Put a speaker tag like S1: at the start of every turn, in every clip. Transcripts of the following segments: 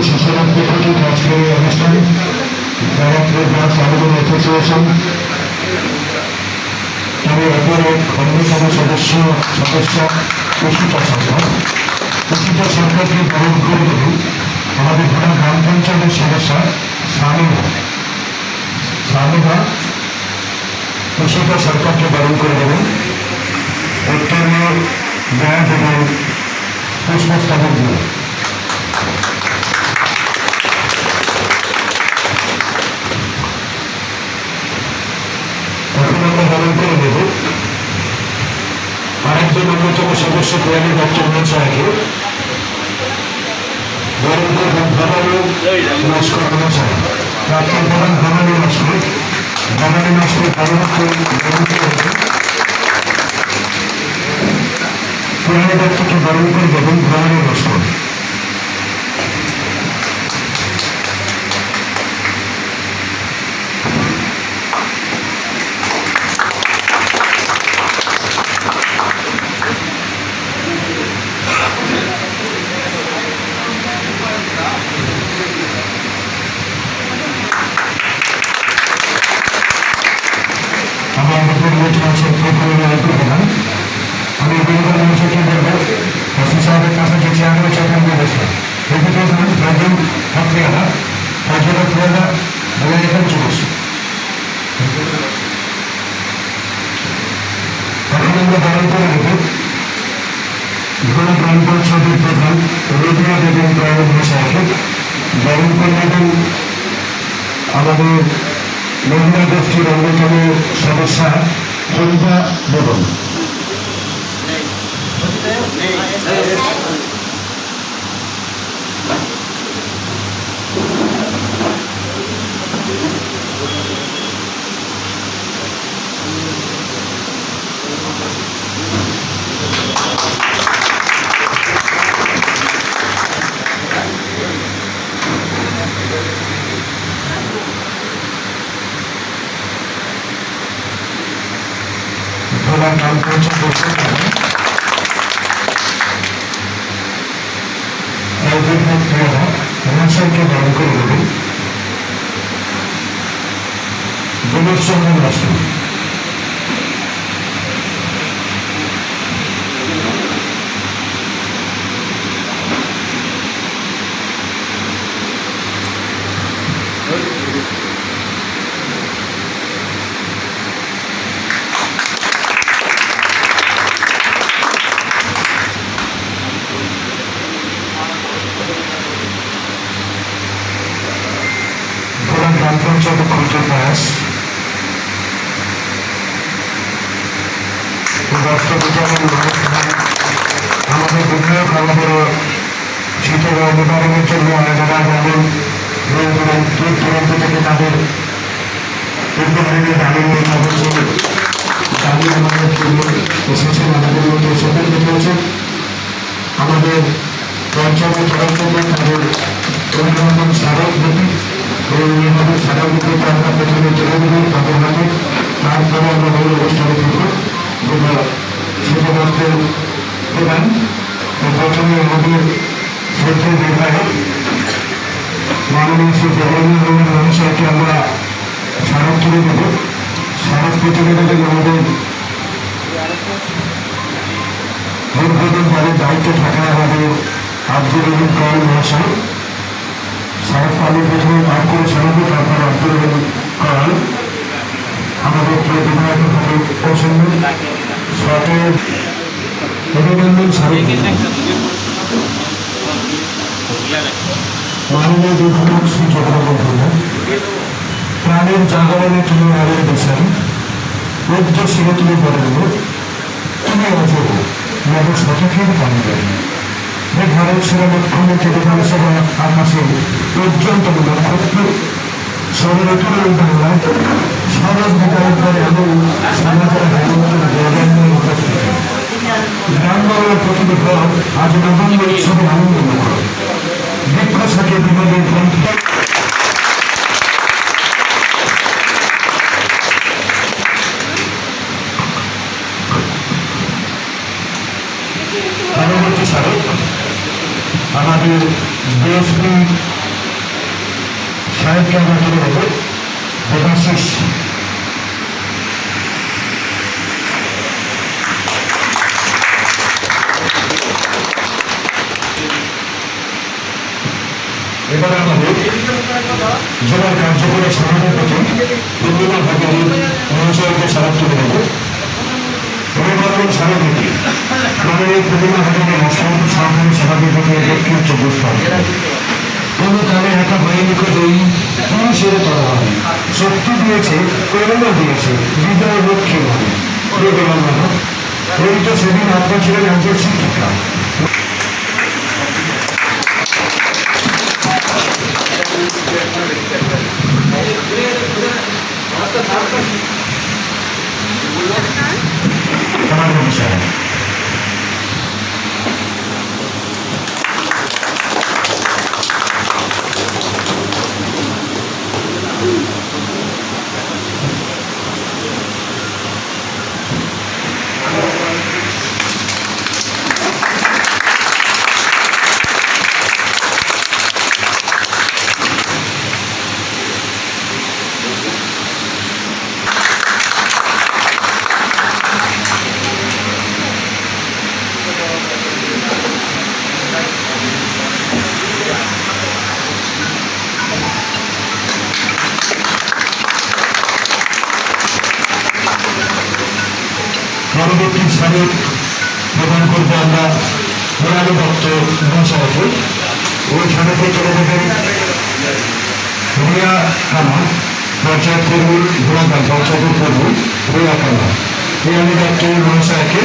S1: শিশুরা প্রকৃতির আজকের এই অনুষ্ঠান ব্যারাকপুর ব্লক আবেদন অ্যাসোসিয়েশন তবে অপর এক অন্যতম সদস্য কুশিতা সরকারকে বরণ করে দেবে আমাদের ঘোড়া গ্রাম পঞ্চায়েতের সদস্য সামিদা কুশিতা সরকারকে বরণ করে দেবেন উত্তরীয় ব্যাগ এবং পুষ্পস্তবক দিয়ে। এখন আমরা বরণ করে দেব আরেকজন অন্যতম সদস্য প্রয়াণী ডক্টর মহাশয়কে বরণ করবেন বাঙালি নস্কর মহাশয় ডাক্তার প্রধান বাঙালি নস্কর বরণ করে প্রয়াণী ডক্টরকে বরণ করে দেবেন বাঙালি নস্কর। আমি বেঙ্গল মানুষকে বলবো ওসি সাহেবের কাছে যে চেয়ারম্যান সেখান দিয়ে বসে এদিকে ধরুন প্রক্রিয়া পর্যটকরা বলে এখানে চলুস। এখন আমরা বরণ করে নেব ঘোড়া গ্রাম পঞ্চায়েতের প্রধান রবীন্দ্র দেবেন প্রয়াণ মহাশয়কে বরণ করে নেবেন আমাদের মহিলা গোষ্ঠীর অন্যতম সদস্যা ফরিদা বেগম। গ্রাম পঞ্চায়েত মহাশয়কে বরণ করে দেবেন দিনেশ চন্দ্র রাষ্ট্র। গ্রাম পঞ্চায়েত কমিটির প্রয়াস আমাদের বিধায়ক আমাদের শীতের নিবারণের জন্য যারা যেমন দূর দূরান্ত থেকে তাদের উদ্যোগে দাঁড়িয়ে অবশ্যই দাঁড়িয়ে আমাদের জন্য এসেছেন আমাদের মধ্যে সেখানে রয়েছে আমাদের পঞ্চায়েতের তরফ থেকে তাদের অন্যরকম স্মারকলিপি এইভাবে স্মারকলিপিতে আমরা প্রথমে তুলে দেবেন তাদের হাতে তারপরে আমরা মূল অনুষ্ঠানে থাকবো শুধুমাত্র দেবেন। প্রথমে আমাদের শ্রদ্ধেয় বিধায়ক মাননীয় শ্রী জগন্নাথ মহাশয়কে আমরা স্মারক তুলে দেব। স্মারক প্রতিনিধি আমাদের উদ্বোধন বাড়ির দায়িত্বে থাকা আমাদের আব্দুল রহিম কয়েল মহাশয় স্মারক আমি প্রথমে পাঠ করে শোনাবো তারপরে আব্দুল রহিম কয়েল আমাদের প্রিয় বিধায়কের হাতে পৌঁছাবেন সাথে অভিনন্দন স্মারক মাননীয় বিধায়ক শ্রী জগন্নাথ প্রাণের জাগরণে তুমি আলোর দিশারি উদ্দেশ্যে তুমি বলে দেব তুমি অযোগ নব শতকের পানি দেবে ভারত সেরা মুখ্যমন্ত্রী বিধানসভা আকাশে পর্যন্তম নক্ষত্র সৌরতুলের বাংলায় সমাজ বিকাশ করে এবং সমাজের হেমন্তের জয়গানের উপস্থিতি গ্রাম বাংলার প্রতিটি ঘর আজ নবম্বর উৎসবে আনন্দ মুখর বিপ্রসাকে বিনোদের গ্রন্থ পরবর্তী স্মারক আমাদের দেশপ্রেম সাহেবকে আমরা তুলে দেব দেবাশিস। এবার আমাদের জেলার কার্যকরী সভাপতি পূর্ণিমা ভাগিনী মহাশয়কে স্মারক তুলে দেব। রবিবার সভাপতি মাননীয় পূর্ণিমা ভাগিনী সহকারী সভাপতি দক্ষিণ চব্বিশ পরগনা। কোনো কালে একা হয়নি এই পুরুষের তরা হয়, শক্তি দিয়েছে, প্রেরণা দিয়েছে, হৃদয় লক্ষ্মী নয়। এই তো সেদিন আপনার ছিলেন একজন শিক্ষিকা। বিষয় পরবর্তী স্থানে প্রদান করবো আমরা মোরালি দত্ত মহাশয়কে। ওই স্থানেতে চলে যাবেন রিয়া খানা, পঞ্চায়েত কর্মী ঘোড়াগ্রাম পঞ্চায়েতের কর্মী রিয়া খানা। মোরালি দত্ত মহাশয়কে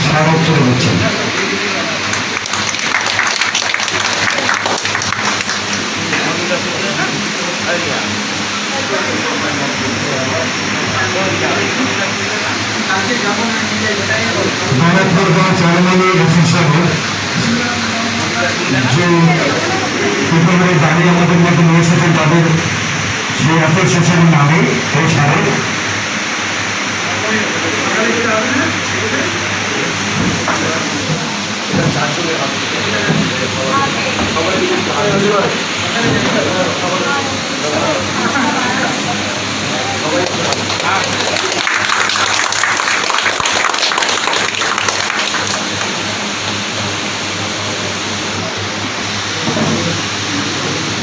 S1: স্মারক তুলে দিচ্ছেন। ব্যারাকপুরগাঁও চেয়ারম্যানের হিসাবে যে উপরে দাঁড়িয়ে আমাদের মধ্যে নিয়ে এসেছেন তাদের সেই অ্যাসোসিয়েশনের নামে এই স্মারক।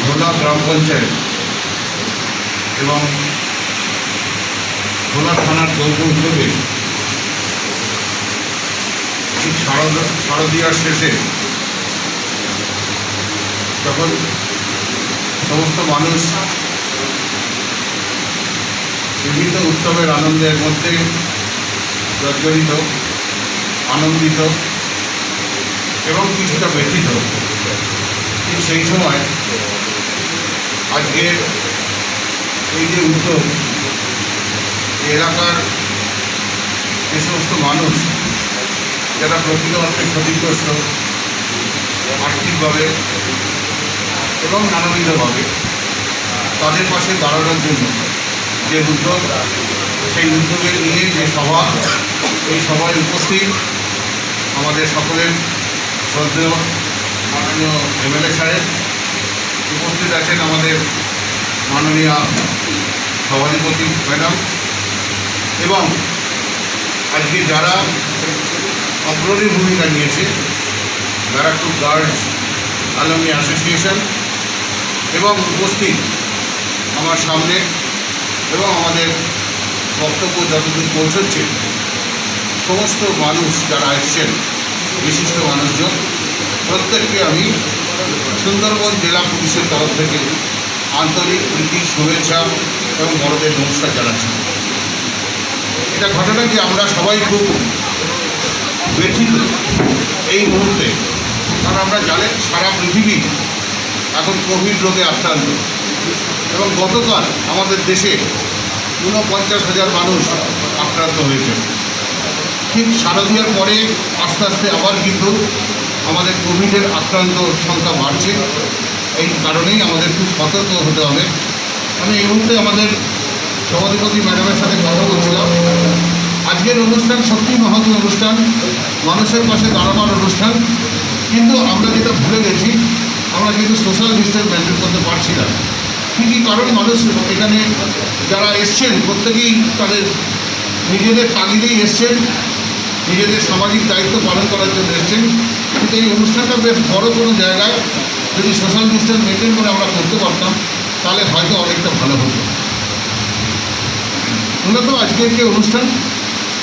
S2: ভোলা গ্রাম পঞ্চায়েত এবং ভোলা থানার যৌথ উদ্যোগে ঠিক শারদীয়ার শেষে যখন সমস্ত মানুষ বিভিন্ন উৎসবের আনন্দের মধ্যে জর্জরিত, আনন্দিত এবং কিছুটা ব্যথিত, ঠিক সেই সময় আজকের এই যে উদ্যোগ, এলাকার যে সমস্ত মানুষ যারা প্রকৃত অর্থে ক্ষতিগ্রস্ত আর্থিকভাবে এবং নানাবিধভাবে, তাদের পাশে দাঁড়ানোর জন্য যে উদ্যোগ, সেই উদ্যোগে নিয়ে যে সভা, এই সভায় উপস্থিত আমাদের সকলের শ্রদ্ধেয় মাননীয় এমএলএ সাহেব, উপস্থিত আছেন আমাদের মাননীয় সভাধিপতি ম্যাডাম, এবং আজকে যারা অগ্রণী ভূমিকা নিয়েছে, ব্যারাকপুর গার্লস অ্যালুমনি অ্যাসোসিয়েশন, এবং উপস্থিত আমার সামনে এবং আমাদের বক্তব্য যতদূর পৌঁছচ্ছে সমস্ত মানুষ যারা এসছেন, বিশিষ্ট মানুষজন, প্রত্যেককে আমি সুন্দরবন জেলা পুলিশের তরফ থেকে আন্তরিক প্রীতি, শুভেচ্ছা এবং বড়দের নমস্কার জানাচ্ছি। এটা ঘটনা যে আমরা সবাই খুব ব্যথিত এই মুহূর্তে, কারণ আমরা জানেন সারা পৃথিবী এখন কোভিড রোগে আক্রান্ত, এবং গতকাল আমাদের দেশে 49,000 মানুষ আক্রান্ত হয়েছে। ঠিক শারদীয়ার পরে আস্তে আস্তে আবার কিন্তু আমাদের কোভিডের আক্রান্ত সংখ্যা বাড়ছে। এই কারণেই আমাদের খুব সতর্ক হতে হবে। আমি এই মুহূর্তে আমাদের সভাধিপতি ম্যাডামের সাথে কথা বলছিলাম। আজকের অনুষ্ঠান সত্যি মহৎ অনুষ্ঠান, মানুষের পাশে দাঁড়ানোর অনুষ্ঠান, কিন্তু আমরা যেটা ভুলে গেছি, আমরা কিন্তু সোশ্যাল ডিস্টেন্স মেনটেন করতে পারছি না। কী কী কারণ মানুষ এখানে যারা এসছেন প্রত্যেকেই তাদের নিজেদের তাগিদেই এসছেন, নিজেদের সামাজিক দায়িত্ব পালন করার জন্য এসছেন। কিন্তু এই অনুষ্ঠানটা বেশ বড় কোনো জায়গায় যদি সোশ্যাল ডিস্টেন্স মেনটেন করে আমরা করতে পারতাম তাহলে হয়তো অনেকটা ভালো হতো। মূলত আজকের যে অনুষ্ঠান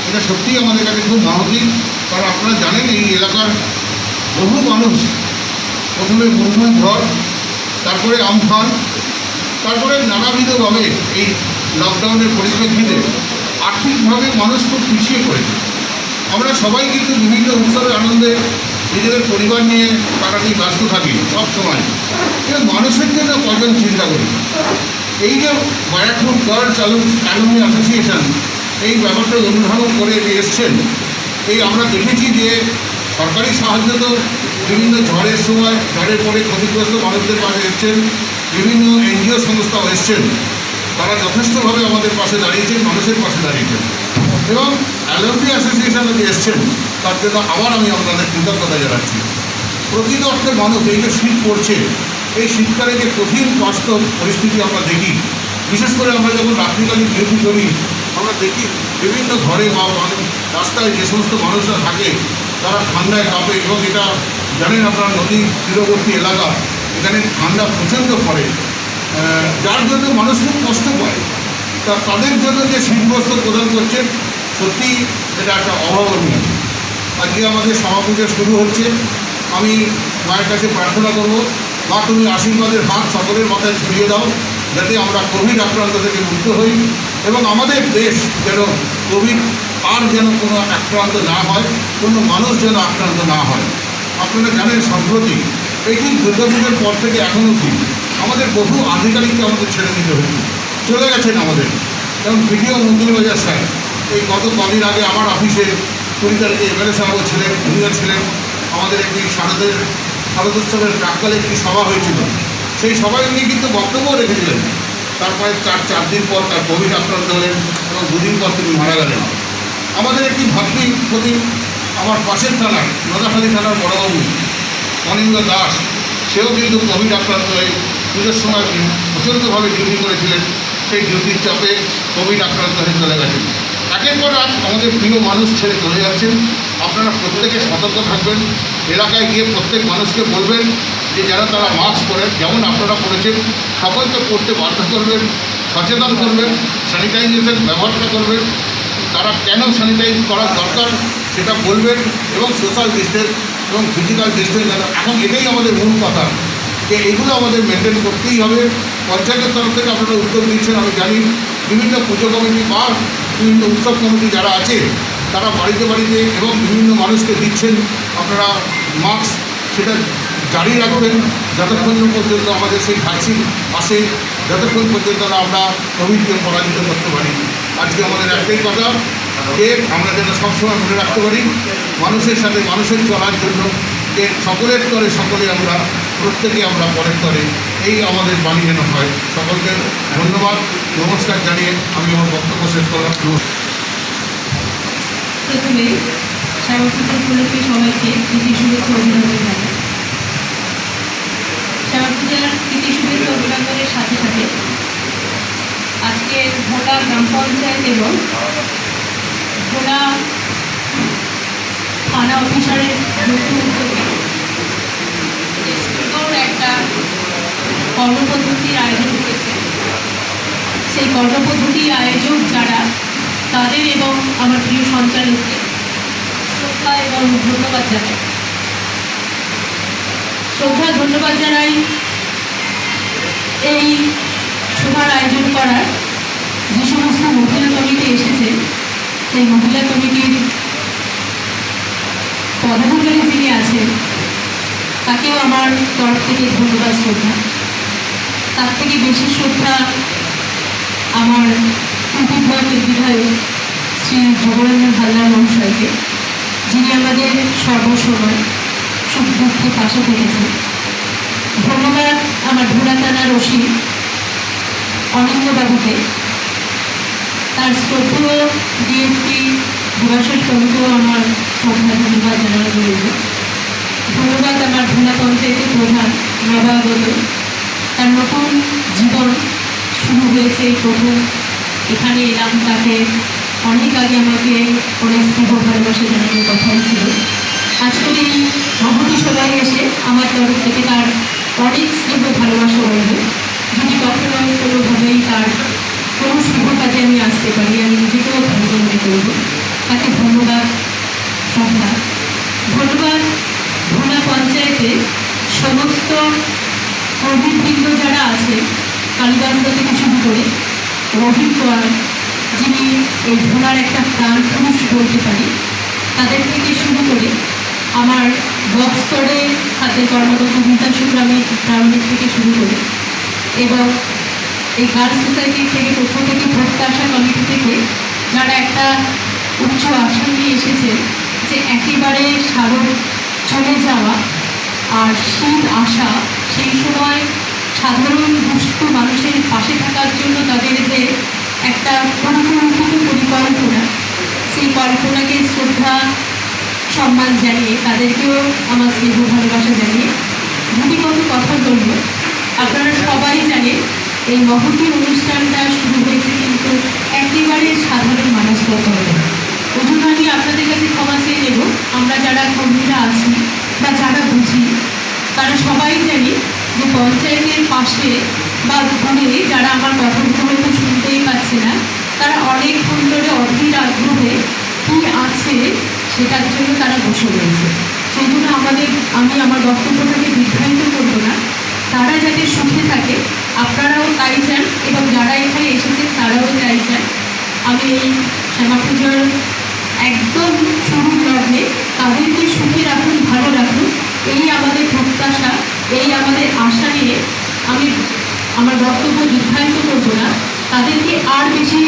S2: এটা সত্যিই আমাদের কাছে খুব মহতি, কারণ আপনারা জানেন এই এলাকার বহু মানুষ প্রথমে বন্যা ঝড়, তারপরে আমফান, তারপরে নানাবিধভাবে এই লকডাউনের পরিপ্রেক্ষিতে আর্থিকভাবে মানুষ খুব পিছিয়ে পড়েছে। আমরা সবাই কিন্তু বিভিন্ন উৎসবের আনন্দে নিজেদের পরিবার নিয়ে কাটাতেই ব্যস্ত থাকি সব সময়, কিন্তু মানুষের জন্য কজন চিন্তা করি। এই যে ব্যারাকপুর গার্লস অ্যালুমনি অ্যাসোসিয়েশন এই ব্যাপারটা অনুধাবন করে যে এসছেন, এই আমরা দেখেছি যে সরকারি সাহায্য তো বিভিন্ন ঝড়ের সময়, ঝড়ের পরে ক্ষতিগ্রস্ত মানুষদের পাশে এসছেন, বিভিন্ন এনজিও সংস্থাও এসছেন, তারা যথেষ্টভাবে আমাদের পাশে দাঁড়িয়েছেন, মানুষের পাশে দাঁড়িয়েছেন। এবং অ্যালুমনি অ্যাসোসিয়েশনে যে এসছেন তার জন্য আবার আমি আপনাদের কৃতজ্ঞতা জানাচ্ছি। প্রকৃত অর্থে মানুষ এই যে শীত পড়ছে, এই শীতকালে যে কঠিন বাস্তব পরিস্থিতি আমরা দেখি, বিশেষ করে আমরা যখন রাত্রিকালীন ডিউটি করি আমরা দেখি বিভিন্ন ঘরে বা রাস্তায় যে সমস্ত মানুষরা থাকে তারা ঠান্ডায় কাঁপে, এবং এটা জানেন আপনারা নদী তীরবর্তী এলাকা, এখানে ঠান্ডা প্রচণ্ড পড়ে, যার জন্য মানুষ খুব কষ্ট পায়। তা তাদের জন্য যে শীতবস্ত্র প্রদান করছেন সত্যি এটা একটা অভাবনীয়। আজকে আমাদের সমাপুজো শুরু হচ্ছে, আমি মায়ের কাছে প্রার্থনা করব, মা তুমি আশীর্বাদের হাত সকলের মাথায় ছড়িয়ে দাও যাতে আমরা কোভিড আক্রান্ত থেকে মুক্ত হই এবং আমাদের দেশ যেন কোভিড আর যেন কোনো আক্রান্ত না হয়, কোনো মানুষ যেন আক্রান্ত না হয়। আপনারা জানেন সম্প্রতি এই ঠিক দুর্গাপুজোর পর থেকে এখন অবধি আমাদের বহু আধিকারিককে আমাদের ছেড়ে দিতে হয়েছে, চলে গেছেন আমাদের। যেমন ভিডিও মন্দিরবাজার স্যার এই গত কদিন আগে আমার অফিসে 20 তারিখে এমএলএ সাহেবও ছিলেন, উনিও ছিলেন। আমাদের একটি শারদোৎসবের প্রাক্কালে একটি সভা হয়েছিল, সেই সভায় উনি কিন্তু বক্তব্য রেখেছিলেন। তারপরে চার দিন পর তার কোভিড আক্রান্ত হলেন এবং 2 দিন পর তিনি মারা গেলেন। আমাদের একটি ভাতৃপ্রতিম আমার পাশের থানার নদাখালী থানার বড়বাবু অনিন্দ দাস, সেও কিন্তু কোভিড আক্রান্ত হয়ে পুজোর সময় প্রচণ্ডভাবে ডিউটি করেছিলেন, সেই ডিউটির চাপে কোভিড আক্রান্ত হয়ে চলে গেছেন। একের পর এক আমাদের প্রিয় মানুষ ছেড়ে চলে যাচ্ছেন। আপনারা প্রত্যেকে সতর্ক থাকবেন, এলাকায় গিয়ে প্রত্যেক মানুষকে বলবেন যে যেন তারা মাস্ক পরেন, যেমন আপনারা করেছেন, সকলকে পড়তে বাধ্য করবেন, সচেতন করবেন, স্যানিটাইজেশন ব্যবহারটা করবেন, তারা কেন স্যানিটাইজ করার দরকার সেটা বলবেন, এবং সোশ্যাল ডিস্টেন্স এবং ফিজিক্যাল ডিস্টেন্স এখন এটাই আমাদের মূল কথা, যে এগুলো আমাদের মেনটেন করতেই হবে। পঞ্চায়েতের তরফ থেকে আপনারা উদ্যোগ দিচ্ছেন আমি জানি, বিভিন্ন পুজো কমিটি বা বিভিন্ন উৎসব কমিটি যারা আছে তারা বাড়িতে বাড়িতে এবং বিভিন্ন মানুষকে দিচ্ছেন আপনারা মাস্ক, সেটা জারি রাখবেন যতক্ষণ পর্যন্ত আমাদের সেই ভ্যাকসিন আসে, যতক্ষণ পর্যন্ত না আমরা কোভিডকে পরাজিত করতে পারি। আজকে আমাদের একটাই কথা যে আমরা যেন সবসময় মনে রাখতে পারি মানুষের সাথে মানুষের চলার জন্য, যে সকলের স্তরে সকলে আমরা, প্রত্যেকে আমরা পরের স্তরে, এই আমাদের বাণী যেন হয়। সকলকে ধন্যবাদ, নমস্কার জানিয়ে আমি আমার বক্তব্য শেষ করলাম।
S3: প্রথমে শ্যামাপুজো উপলক্ষে সবাইকে প্রীতি শুভেচ্ছা অভিনন্দন জানাই। শ্যামাপূজার প্রীতি শুভেচ্ছা অভিনন্দনের সাথে সাথে আজকে ভোলা গ্রাম পঞ্চায়েত এবং ভোলা থানা অফিসারের যৌথ উদ্যোগে যে সুন্দর একটা কর্মপদ্ধতির আয়োজন করেছে, সেই কর্মপদ্ধতির আয়োজক যারা তাদের এবং আমার প্রিয় সঞ্চালককে শ্রদ্ধা এবং ধন্যবাদ জানাই। ধন্যবাদ জানাই এই সভার আয়োজন করার যে সমস্ত মহিলা কমিটি এসেছে, সেই মহিলা কমিটির পদাধিকারী যিনি আছেন তাকেও আমার তরফ থেকে ধন্যবাদ শ্রদ্ধা। তার থেকে বেশি শ্রদ্ধা আমার উপবিভাগের বিধায়ক শ্রী যোগরঞ্জন হালদার মহাশয়কে, যিনি আমাদের সর্বসময় সুখ দুঃখে পাশে থেকেছেন। ধন্যবাদ আমার ভোলা থানার ওসি অনিন্দ্যবাবুকে, তার শ্রদ্ধেয় ডিএসপি দিবাশীষ বাবুকেও আমার শ্রদ্ধা ধন্যবাদ জানানো রয়েছে। ধন্যবাদ আমার ভোলা পঞ্চায়েতের প্রধান নবাগত, তার নতুন জীবন রয়েছে এই প্রথম এখানে এলাম, তাকে অনেক আগে আমাকে অনেক স্নেহ ভালোবাসা জানানো কথা ছিল। আজকের এই মহতি সভায় এসে আমার তরফ থেকে তার অনেক স্নেহ ভালোবাসা রইল। যদি কখনো কোনোভাবেই তার কোনো শুভ কাজে আমি আসতে পারি, আমি নিজেকেও ধন্য মনে করব। তাকে ধন্যবাদ, শ্রদ্ধা। ধন্যবাদ ভোলা পঞ্চায়েতে সমস্ত কর্মীবৃন্দ যারা আছে, কালীগঞ্জ থেকে শুরু করে রহিম কোয়ার, যিনি এই ভোলার একটা প্রাণ পুরুষ বলতে পারি, তাদের থেকে শুরু করে আমার ব্লক স্তরে খাদ্যের কর্মকর্তা গীতা সুগ্রামের প্রারম্ভিক থেকে শুরু করে এবং এই গার্লস সোসাইটির থেকে পক্ষ থেকে প্রত্যাশা কমিটি থেকে যারা একটা উচ্চ আসন নিয়ে এসেছে যে একেবারে সাগর চলে যাওয়া আর শীত আসা, সেই সময় সাধারণ দুস্থ মানুষের পাশে থাকার জন্য তাদের যে একটা পরিকল্পিত পরিকল্পনা, সেই কল্পনাকে শ্রদ্ধা সম্মান জানিয়ে তাদেরকেও আমার স্নেহ ভালোবাসা জানিয়ে ভূমিগত কথা বলব। আপনারা সবাই জানেন এই মহতী অনুষ্ঠানটা শুরু হয়েছে কিন্তু একেবারে সাধারণ মানুষগত হবে। ওই জন্য আমি আপনাদের কাছে ক্ষমা চেয়ে নেব। আমরা যারা কর্মীরা আছি বা যারা বুঝি তারা সবাই জানি যে পঞ্চায়েতের পাশে বা দূরে যারা আমার কথাগুলো হয়তো শুনতেই পাচ্ছে না, তারা অনেকক্ষণ ধরে অধীর আগ্রহে কী আছে সেটার জন্য তারা বসে রয়েছে। সেই জন্য আমি আমার বক্তব্যটাকে দীর্ঘায়িত করবো না। তারা যাতে সুখে থাকে আপনারাও তাই চান এবং যারা এখানে এসেছেন তারাও তাই চান। আমি এই শ্যামা পুজোর একদম শুরুর লগ্নে তাদেরকে সুখে রাখুন, ভালো রাখুন, এই আমাদের প্রত্যাশা, এই আমাদের আশা নিয়ে আমি আমার বক্তব্য দীর্ঘায়িত করবো না। তাদেরকে আর বেশি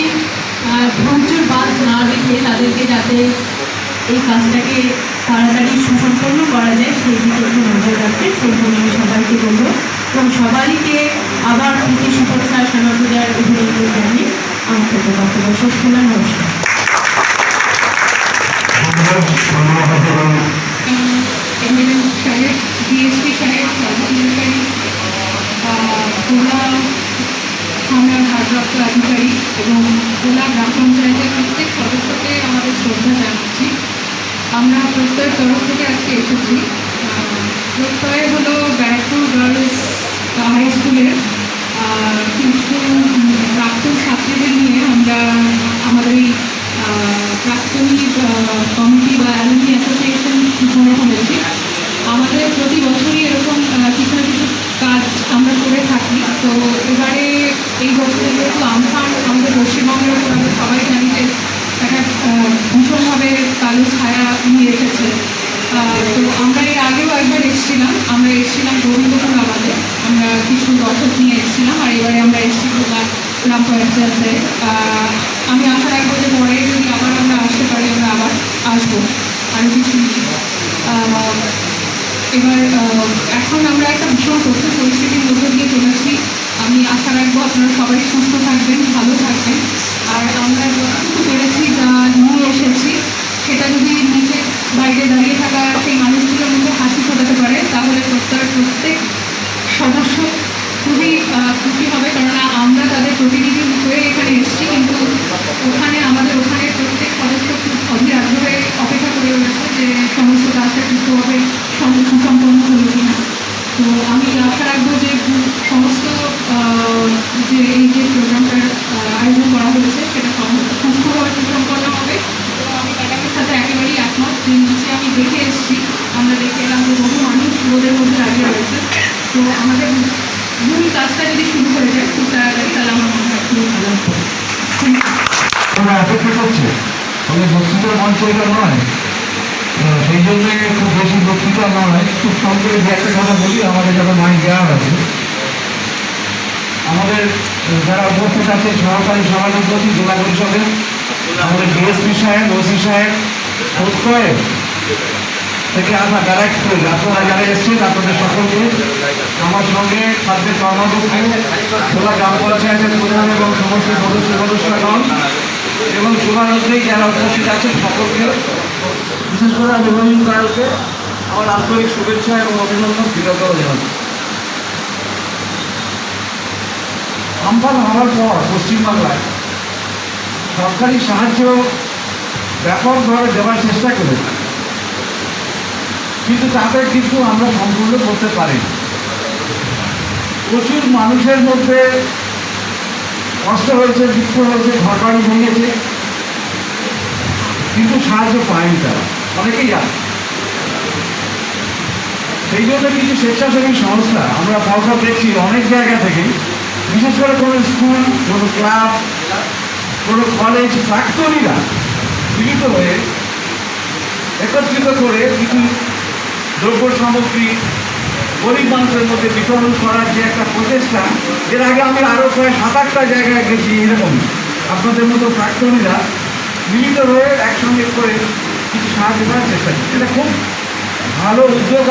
S3: ধৈর্যের বাদ না রেখে তাদেরকে যাতে এই কাজটাকে তাড়াতাড়ি সুসম্পন্ন করা যায় সেই দিকে একটু নজর রাখতে, সেই জন্য আমি সবাইকে বলবো এবং সবাইকে আবার প্রীতি শুভেচ্ছা শ্যামা পূজার অভিনন্দন জানিয়ে আমার ছোট বক্তব্য শেষ করলাম। নমস্কার। এমএলএ সাহেব, ডিএসপি সাহেব, সর্বাধিকারী, ভোলা থানার ভারপ্রাপ্ত আধিকারিক এবং ভোলা গ্রাম পঞ্চায়েতের প্রত্যেক সদস্যকে আমাদের শ্রদ্ধা জানাচ্ছি। আমরা প্রত্যয়ের তরফ থেকে আজকে এসেছি। প্রত্যয় হলো ব্যারাকপুর গার্লস হাই স্কুলের কিছু প্রাক্তন ছাত্রীদের নিয়ে আমরা আমাদের এই প্রাক্তনী কমিটি বা অ্যালুমিনি অ্যাসোসিয়েশন গড়ে তুলেছি। আমাদের প্রতি বছরই এরকম কিছু না কিছু কাজ আমরা করে থাকি। তো এবারে এই বছরে যেহেতু আমফান আমাদের পশ্চিমবঙ্গের উপর আমরা সবাই জানি যে একটা ভীষণভাবে কালো ছায়া নিয়ে এসেছে। তো আমরা এর আগেও একবার এসেছিলাম গোবিন্দপুর আমাদের, আমরা কিছু রসদ নিয়ে এসেছিলাম, আর এবারে আমরা এসেছি ভোলা গ্রাম পঞ্চায়েতে। আমি আশা রাখবো যে পরে যদি আবার আমরা আসতে পারি আমরা আবার আসবো আরও কিছু। এবার এখন আমরা একটা ভীষণ কঠিন পরিস্থিতির মধ্যে দিয়ে চলেছি। আমি আশা রাখবো আপনারা সবাই সুস্থ থাকবেন, ভালো থাকবেন। আর আমরা যতটুকু পেরেছি যা নিয়ে এসেছি সেটা যদি নিজের বাইরে দাঁড়িয়ে থাকা সেই মানুষগুলোর মধ্যে হাসি ফোটাতে পারে তাহলে প্রত্যেক সদস্য খুবই খুশি হবে। কেননা আমরা তাদের প্রতিনিধি হয়ে এখানে এসেছি, কিন্তু আমাদের ওখানে প্রত্যেক সদস্য খুব অধীর আগ্রহে অপেক্ষা করে রয়েছে যে সমস্ত কাজটা সুস্থভাবে সুসম্পন্ন হলো কিনা। তো আমি আশা রাখবো যে সমস্ত যে এই যে প্রোগ্রামটার আয়োজন করা হয়েছে সেটা সমস্ত সুস্থভাবে সুসম্পন্ন হবে। তো আমি ম্যাডামের সাথে একেবারেই একমত। যে নিচে আমি দেখে এসেছি, আমরা দেখে এলাম যে বহু মানুষ রোদের মধ্যে দাঁড়িয়ে রয়েছে। তো আমাদের মূল কাজটা যদি শুরু হয়ে যায় খুব তাড়াতাড়ি, তাহলে আমার মনে হয় খুবই ভালো হবে।
S1: আমরা অপেক্ষা করছি, তবে বক্তৃতার মঞ্চ এটা নয়, সেই জন্য খুব বেশি বক্তৃতা নয়, খুব সংক্ষেপে যে একটা কথা বলি। আমাদের যখন মাইক দেওয়া হয়েছে, আমাদের যারা উপস্থিত আছে সহকারী সভাপতি জেলা পরিষদের, আমাদের ডিএসপি সাহেব, ওসি সাহেব, প্রত্যয় থেকে আসা ডাইরেক্ট আপনারা যারা এসছেন আপনাদের সকলকে আমার সঙ্গে খাদ্যের কর্মকর্তা ভোলা গ্রাম পঞ্চায়েতের প্রধান এবং সমস্ত সদস্যগণ এবং শুভানুদ্দিক যারা উপস্থিত আছেন সকলকে, বিশেষ করে আমি রবীন্দ্র কালকে আমার আন্তরিক শুভেচ্ছা এবং অভিনন্দন কৃতজ্ঞতা জানাচ্ছি।
S4: আমফান হওয়ার পর পশ্চিমবাংলায় সরকারি সাহায্য ব্যাপকভাবে দেওয়ার চেষ্টা করেছে, কিন্তু তাতে কিন্তু আমরা সম্পূর্ণ করতে পারিনি। প্রচুর মানুষের মধ্যে কষ্ট হয়েছে, দুঃখ হয়েছে, ঘরবাড়ি ভেঙেছে, কিন্তু সাহায্য পায়নি তারা, অনেকেই জানে। সেই জন্য কিছু স্বেচ্ছাসেবী সংস্থা আমরা ফলসব দেখছি অনেক জায়গা থেকে, বিশেষ করে কোনো স্কুল, কোনো ক্লাব, কোনো কলেজ, ফ্যাক্টরিরা মিলিত হয়ে একত্রিত করে কিছু দ্রব্য সামগ্রী গরিব মানুষের মধ্যে বিতরণ করার যে একটা প্রচেষ্টা, এর আগে আমি আরও প্রায় 7-8টা জায়গায় গেছি এরকমই। আপনাদের মতো ফ্যাক্টরিরা মিলিত হয়ে একসঙ্গে করে কিছু সাহায্য করার চেষ্টা করছে। এটা খুব ভালো উদ্যোগ।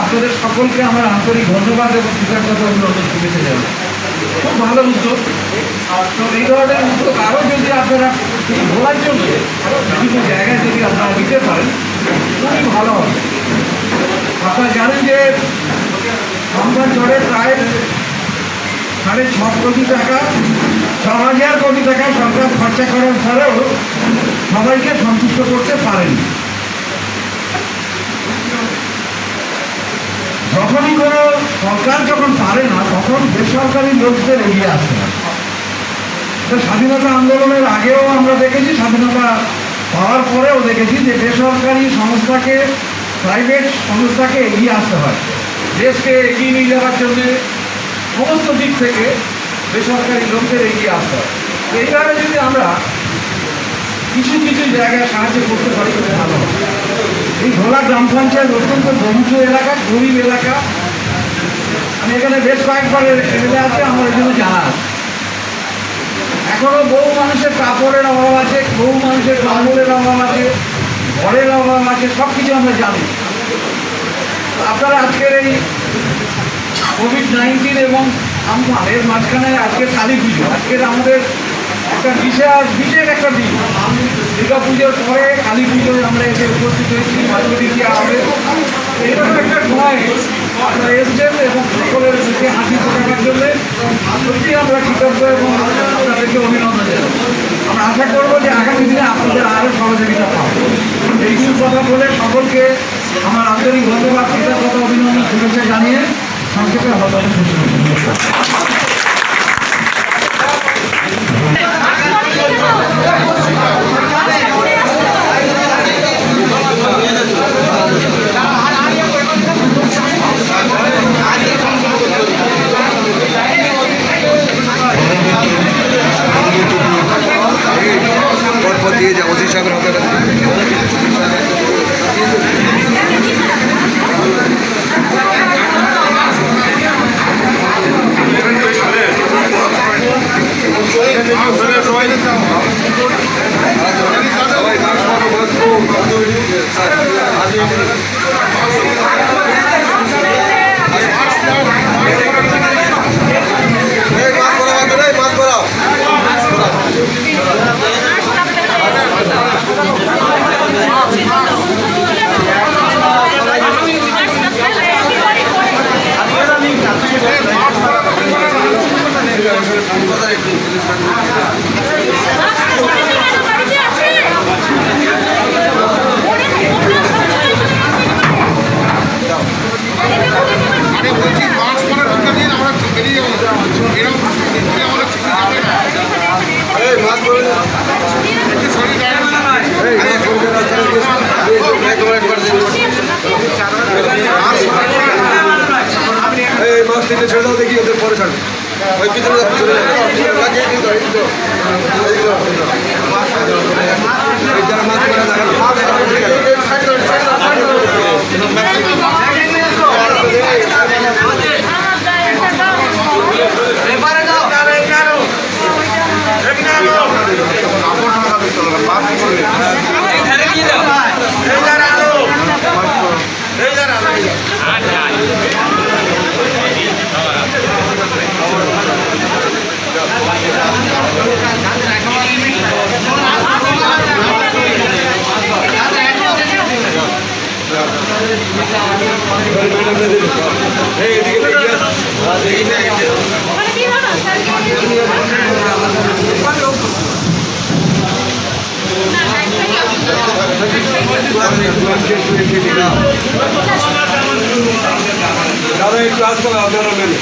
S4: আপনাদের সকলকে আমার আন্তরিক ধন্যবাদ এবং কৃতজ্ঞতা অভিনন্দন শুভেচ্ছা জানাই। খুব ভালো উদ্যোগ। তো এই ধরনের উদ্যোগ আরও যদি আপনারা বলার জন্য বিভিন্ন জায়গায় যদি আপনারা দিতে পারেন খুবই ভালো হবে। আপনারা জানেন যে আমফান ঝড়ে প্রায় 6.5 কোটি টাকা, 6,000 কোটি টাকা সরকার খরচা করার পরেও সবাইকে সন্তুষ্ট করতে পারেনি। যখনই কোনো সরকার যখন পারে না, তখন বেসরকারি লোকদের এগিয়ে আসতে হয়। তো স্বাধীনতা আন্দোলনের আগেও আমরা দেখেছি, স্বাধীনতা পাওয়ার পরেও দেখেছি যে বেসরকারি সংস্থাকে, প্রাইভেট সংস্থাকে এগিয়ে আসতে হয়। দেশকে এগিয়ে নিয়ে যাওয়ার জন্যে সমস্ত দিক থেকে বেসরকারি লোকদের এগিয়ে আসতে হয়। এইভাবে যদি আমরা কিছু কিছু জায়গায় সাহায্য করতে পারি খুব ভালো হয়। এই ভোলা গ্রাম পঞ্চায়েত অত্যন্ত দরিদ্র এলাকা, গরিব এলাকা। আমি এখানে বেশ কয়েকবার এমএলএ আছে, আমার এই জন্য জানা আছে। এখনও বহু মানুষের কাপড়ের অভাব আছে, বহু মানুষের কম্বলের অভাব আছে, ঘরের অভাব আছে, সব কিছু আমরা জানি। আপনারা আজকের এই কোভিড-19 এবং আমফান এর মাঝখানে আজকের কালী পুজো, আজকের আমাদের একটা বিশেষ একটা দিন। দুর্গা পুজোর পরে কালী পুজোয় আমরা এসে উপস্থিত হয়েছি, মাঝুরি দেওয়া হবে। এইরকম একটা সময় আপনারা এসছেন এবং সকলের মুখে হাসি ফোটানোর জন্যে সত্যি আমরা কৃতজ্ঞ এবং আপনাদেরকে অভিনন্দন জানাই। আমরা আশা করবো যে আগামী দিনে আপনাদের আরও সহযোগিতা পাবো। এইগুলো কথা বলে সকলকে আমার আন্তরিক ধন্যবাদ, কৃতজ্ঞতা, অভিনন্দন, শুভেচ্ছা জানিয়ে সংক্ষেপে আলোচনা শেষ করছি। নমস্কার।
S5: দিয়ে যাবো ওসি সাহেবের হাতে মাছ তিনটে ছেড়ে দাও, দেখি ওদের পরে ছাড়বে। ওই ভিতরে চলে যারা মাছ মারা এই দাদা একটু আসবেন আপনারা মেনে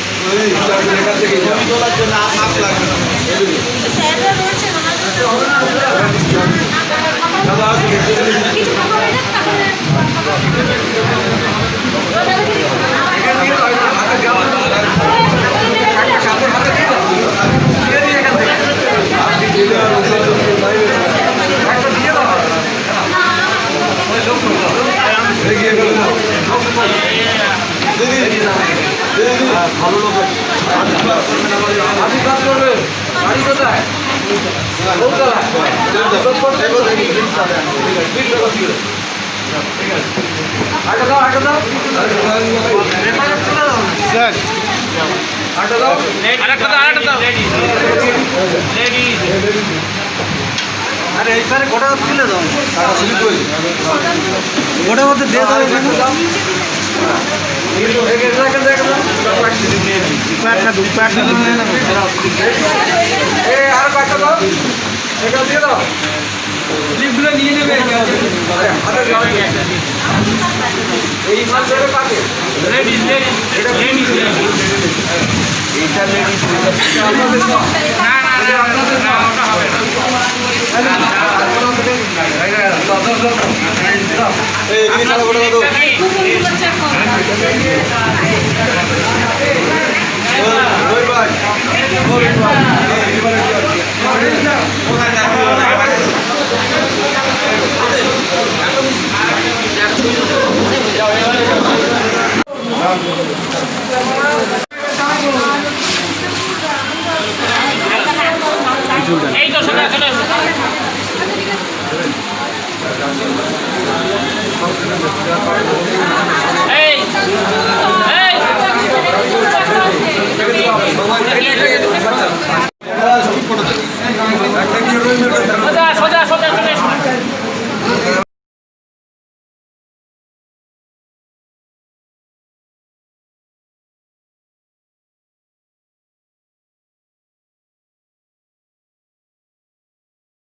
S5: এখান থেকে
S6: স্যাররা রয়েছেন
S5: দাদা আসবেন
S6: কিছু কথা বলে
S5: এগিয়ে গেল ভালো লোক
S4: আশীর্বাদ করবে বাড়ি কোথায় আগে দাও আগে দাও
S5: স্যার
S4: আগে দাও আরে এইখানে গোটা তুলে দাও গোটার মধ্যে দিয়ে দাও আর কয়েকটা দাও এটা দিয়ে দাও স্লিপগুলো নিয়ে নেবে এই মাল দেবে কাকে এটা এইটা লেডিস না না আপনাদের না ওটা হবে না
S5: এই এখানে চালা করে দাও ওই ভাই
S7: এই তো শোনা